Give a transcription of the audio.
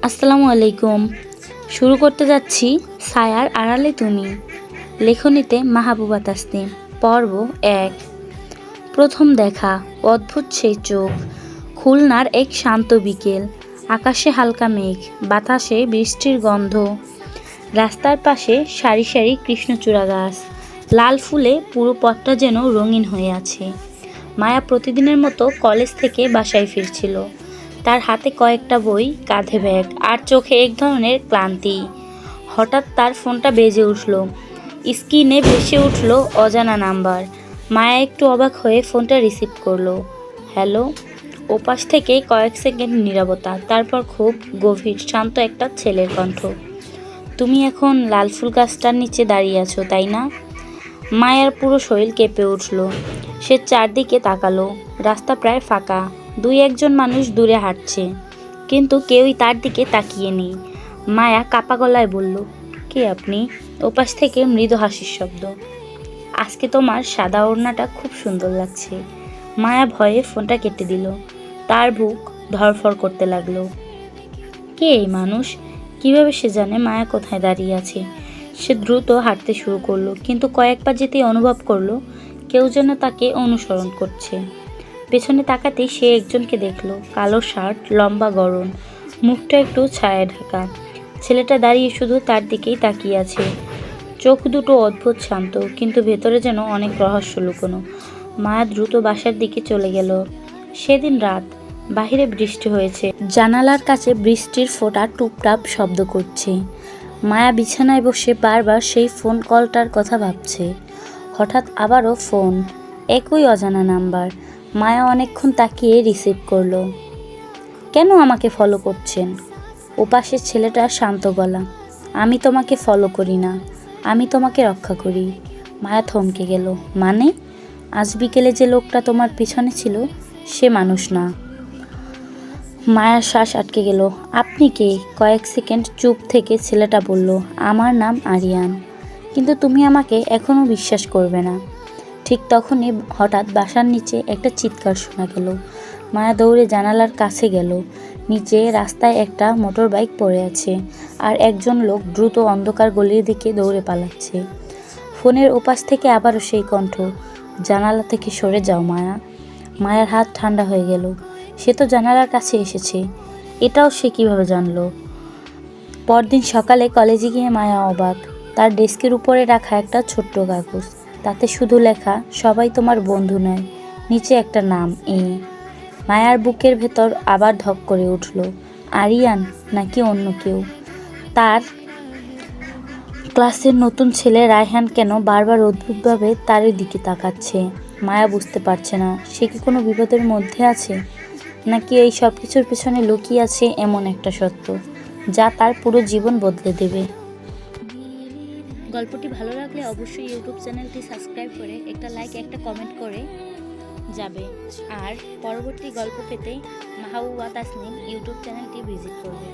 আসসালামু আলাইকুম। শুরু করতে যাচ্ছি ছায়ার আড়ালে তুমি। লেখনীতে মাহবুবা তাসনিম। পর্ব ১। প্রথম দেখা। অদ্ভুত সেই চোখ। খুলনার এক শান্ত বিকেল। আকাশে হালকা মেঘ, বাতাসে বৃষ্টির গন্ধ। রাস্তার পাশে সারি সারি কৃষ্ণচূড়া গাছ। লাল ফুলে পুরো পথটা যেন রঙিন হয়ে আছে। মায়া প্রতিদিনের মতো কলেজ থেকে বাসায় ফিরছিল। তার হাতে কয়েকটা বই, কাঁধে ব্যাগ, আর চোখে এক ধরনের ক্লান্তি। হঠাৎ তার ফোনটা বেজে উঠল। স্ক্রিনে ভেসে উঠল অজানা নাম্বার। মায়া একটু অবাক হয়ে ফোনটা রিসিভ করলো। হ্যালো। ওপাশ থেকে কয়েক সেকেন্ড নীরবতা, তারপর খুব গভীর শান্ত একটা ছেলের কণ্ঠ। তুমি এখন লাল ফুল গাছটার নিচে দাঁড়িয়ে আছো, তাই না? মায়ার পুরো শরীর কেঁপে উঠল। সে চারদিকে তাকালো। রাস্তা প্রায় ফাঁকা। দুই একজন মানুষ দূরে হাঁটছে, কিন্তু কেউই তার দিকে তাকিয়ে নেই। মায়া কাপা গলায় বলল, কে আপনি? ওপাশ থেকে মৃদু হাসির শব্দ। আজকে তোমার সাদা ওড়নাটা খুব সুন্দর লাগছে। মায়া ভয়ে ফোনটা কেটে দিল। তার বুক ধড়ফড় করতে লাগলো। কে এই মানুষ? কিভাবে সে জানে মায়া কোথায় দাঁড়িয়ে আছে? সে দ্রুত হাঁটতে শুরু করলো, কিন্তু কয়েকবার যেতেই অনুভব করলো কেউ যেন তাকে অনুসরণ করছে। পেছনে তাকাতেই সে একজনকে দেখলো। কালো শার্ট, লম্বা গড়ন, মুখটা একটু ছায়ায় ঢাকা। ছেলেটা দাঁড়িয়ে শুধু তার দিকেই তাকিয়ে আছে। চোখ দুটো অদ্ভুত শান্ত, কিন্তু ভেতরে যেন অনেক রহস্য লুকোনো। মায়া দ্রুত বাসার দিকে চলে গেল। সেদিন রাত। বাহিরে বৃষ্টি হয়েছে। জানালার কাছে বৃষ্টির ফোঁটা টুপটাপ শব্দ করছে। মায়া বিছানায় বসে বারবার সেই ফোন কলটার কথা ভাবছে। হঠাৎ আবারও ফোন, একই অজানা নাম্বার। মায়া অনেকক্ষণ তাকিয়ে রিসিভ করলো। কেন আমাকে ফলো করছেন? ওপাশের ছেলেটার শান্ত গলা। আমি তোমাকে ফলো করি না, আমি তোমাকে রক্ষা করি। মায়া থমকে গেল। মানে? আজ বিকেলে যে লোকটা তোমার পিছনে ছিল সে মানুষ না। মায়ার শ্বাস আটকে গেল। আপনি কে? কয়েক সেকেন্ড চুপ থেকে ছেলেটা বলল, আমার নাম আরিয়ান। কিন্তু তুমি আমাকে এখনও বিশ্বাস করবে না। ঠিক তখনই হঠাৎ বাসার নিচে একটা চিৎকার শোনা গেল। মায়া দৌড়ে জানালার কাছে গেল। নিচে রাস্তায় একটা মোটর বাইক পড়ে আছে, আর একজন লোক দ্রুত অন্ধকার গলির দিকে দৌড়ে পালাচ্ছে। ফোনের ওপাশ থেকে আবারও সেই কণ্ঠ, জানালা থেকে সরে যাও মায়া। মায়ার হাত ঠান্ডা হয়ে গেল। সে তো জানালার কাছে এসেছে। এটাও সে কিভাবে জানলো? পরদিন সকালে কলেজে গিয়ে মায়া অবাক। তার ডেস্কের উপরে রাখা একটা ছোট্ট কাগজ, তাতে শুধু লেখা, সবাই তোমার বন্ধু নয়। নিচে একটা নাম, মায়ার বুকের ভেতর আবার ধক করে উঠল। আরিয়ান নাকি অন্য কেউ? তার ক্লাসের নতুন ছেলে রায়হান কেন বারবার অদ্ভুতভাবে তার দিকে তাকাচ্ছে? মায়া বুঝতে পারছে না, সে কি কোনো বিপদের মধ্যে আছে, নাকি এই সব কিছুর পেছনে লুকিয়ে আছে এমন একটা সত্য যা তার পুরো জীবন বদলে দেবে। গল্পটি ভালো লাগলে অবশ্যই ইউটিউব চ্যানেলটি সাবস্ক্রাইব করে একটা লাইক, একটা কমেন্ট করে যাবে। আর পরবর্তী গল্প পেতে মাহবুবা তাসনিম ইউটিউব চ্যানেলটি ভিজিট করবে।